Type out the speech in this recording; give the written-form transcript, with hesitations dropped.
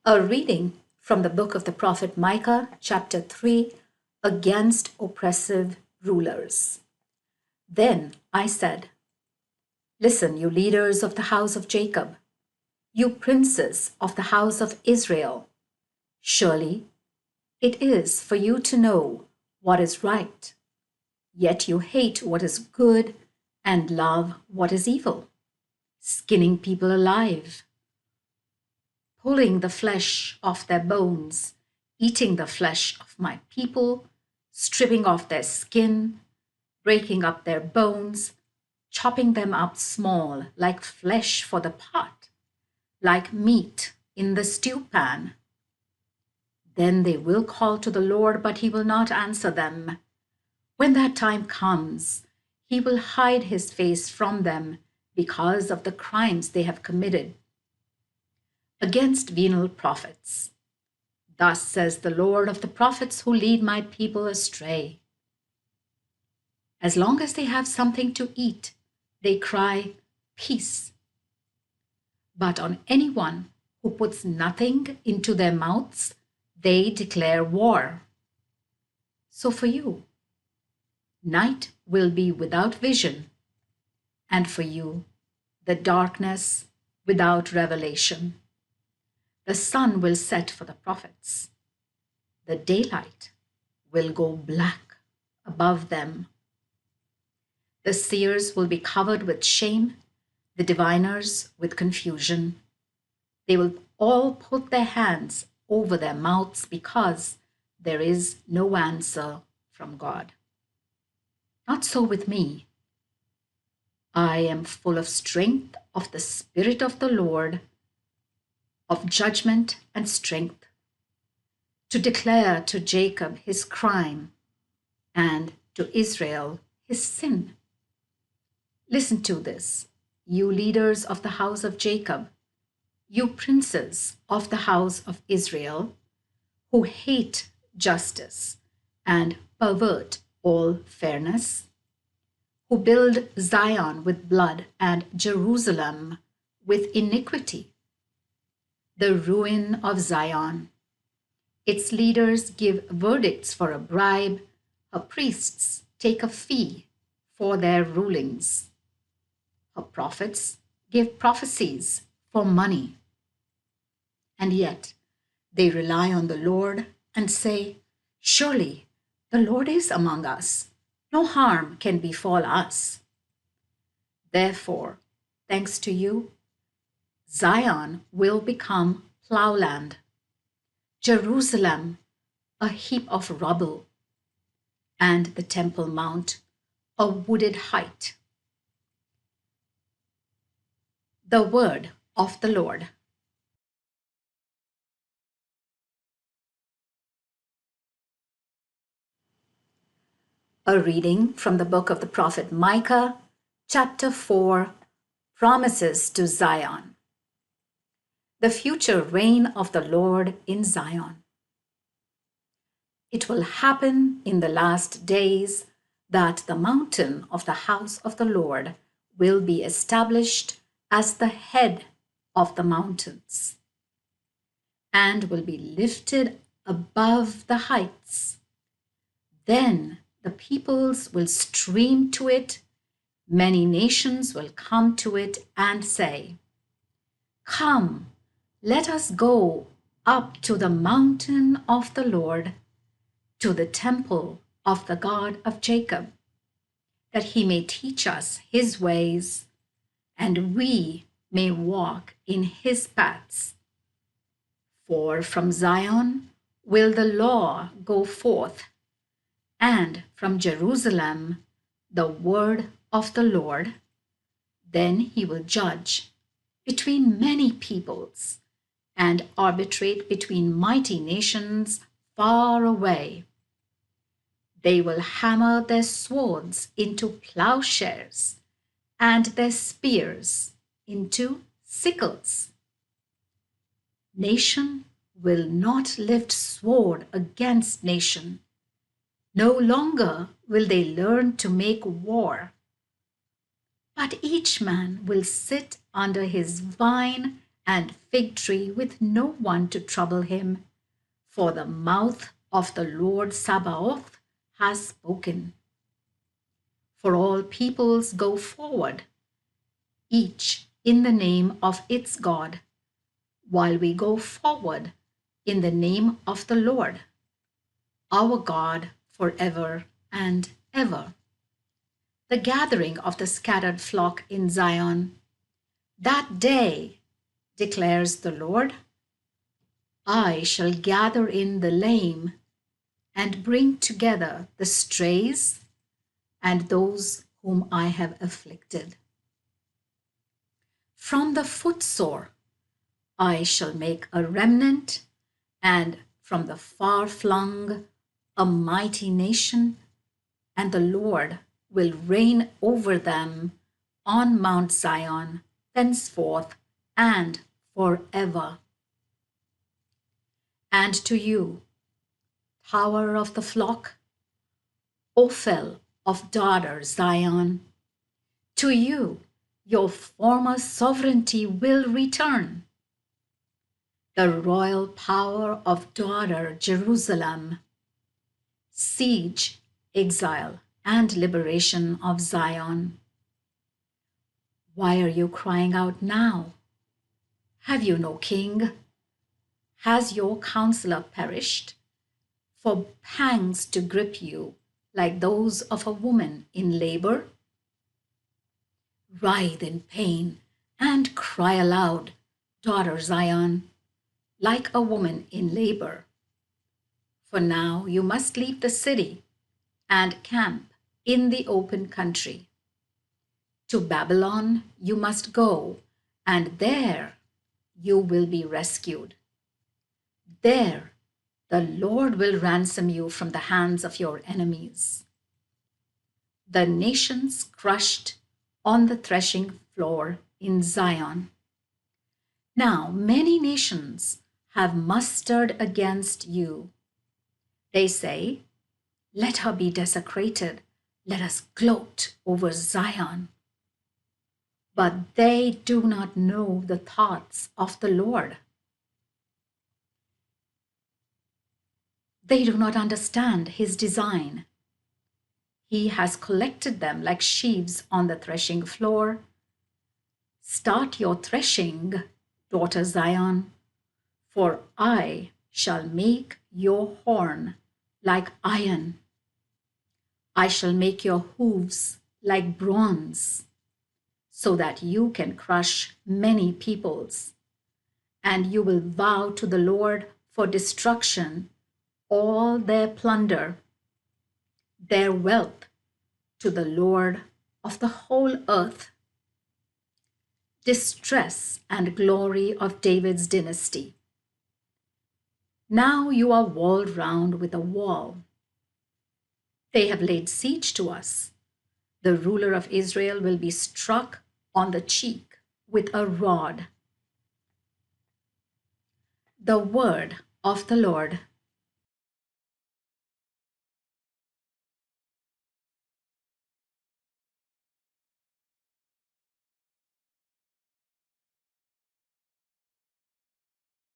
A reading from the book of the prophet Micah, chapter 3, against oppressive rulers. Then I said, "Listen, you leaders of the house of Jacob, you princes of the house of Israel. Surely it is for you to know what is right, yet you hate what is good and love what is evil, skinning people alive, pulling the flesh off their bones, eating the flesh of my people, stripping off their skin, breaking up their bones, chopping them up small like flesh for the pot, like meat in the stew pan. Then they will call to the Lord, but he will not answer them. When that time comes, he will hide his face from them because of the crimes they have committed against venal prophets. Thus says the Lord of the prophets who lead my people astray. As long as they have something to eat, they cry, 'Peace.' But on anyone who puts nothing into their mouths, they declare war. So for you, night will be without vision, and for you, the darkness without revelation. The sun will set for the prophets. The daylight will go black above them. The seers will be covered with shame, the diviners with confusion. They will all put their hands over their mouths because there is no answer from God. Not so with me. I am full of strength of the Spirit of the Lord, of judgment and strength, to declare to Jacob his crime and to Israel his sin. Listen to this, you leaders of the house of Jacob, you princes of the house of Israel, who hate justice and pervert all fairness, who build Zion with blood and Jerusalem with iniquity. The ruin of Zion. Its leaders give verdicts for a bribe, her priests take a fee for their rulings. Her prophets give prophecies for money. And yet they rely on the Lord and say, "Surely the Lord is among us. No harm can befall us." Therefore, thanks to you, Zion will become plowland, Jerusalem a heap of rubble, and the Temple Mount a wooded height. The word of the Lord. A reading from the book of the prophet Micah, chapter 4, Promises to Zion. The future reign of the Lord in Zion. It will happen in the last days that the mountain of the house of the Lord will be established as the head of the mountains and will be lifted above the heights. Then the peoples will stream to it, many nations will come to it and say, "Come, let us go up to the mountain of the Lord, to the temple of the God of Jacob, that he may teach us his ways, and we may walk in his paths. For from Zion will the law go forth, and from Jerusalem the word of the Lord. Then he will judge between many peoples and arbitrate between mighty nations far away. They will hammer their swords into plowshares and their spears into sickles. Nation will not lift sword against nation. No longer will they learn to make war, but each man will sit under his vine and fig tree with no one to trouble him, for the mouth of the Lord Sabaoth has spoken. For all peoples go forward, each in the name of its God, while we go forward in the name of the Lord, our God, forever and ever. The gathering of the scattered flock in Zion. That day, declares the Lord, I shall gather in the lame and bring together the strays and those whom I have afflicted. From the footsore I shall make a remnant, and from the far-flung a mighty nation, and the Lord will reign over them on Mount Zion, thenceforth and forever. And to you, tower of the flock, Ophel of daughter Zion, to you your former sovereignty will return. The royal power of daughter Jerusalem, siege, exile, and liberation of Zion. Why are you crying out now? Have you no king? Has your counselor perished? For pangs to grip you like those of a woman in labor? Writhe in pain and cry aloud, daughter Zion, like a woman in labor. For now you must leave the city and camp in the open country. To Babylon you must go, and there you will be rescued. There the Lord will ransom you from the hands of your enemies. The nations crushed on the threshing floor in Zion. Now many nations have mustered against you. They say, let her be desecrated. Let us gloat over Zion. But they do not know the thoughts of the Lord. They do not understand his design. He has collected them like sheaves on the threshing floor. Start your threshing, daughter Zion, for I shall make your horn like iron. I shall make your hooves like bronze, so that you can crush many peoples, and you will vow to the Lord for destruction all their plunder, their wealth to the Lord of the whole earth. Distress and glory of David's dynasty. Now you are walled round with a wall. They have laid siege to us. The ruler of Israel will be struck on the cheek with a rod. The word of the Lord.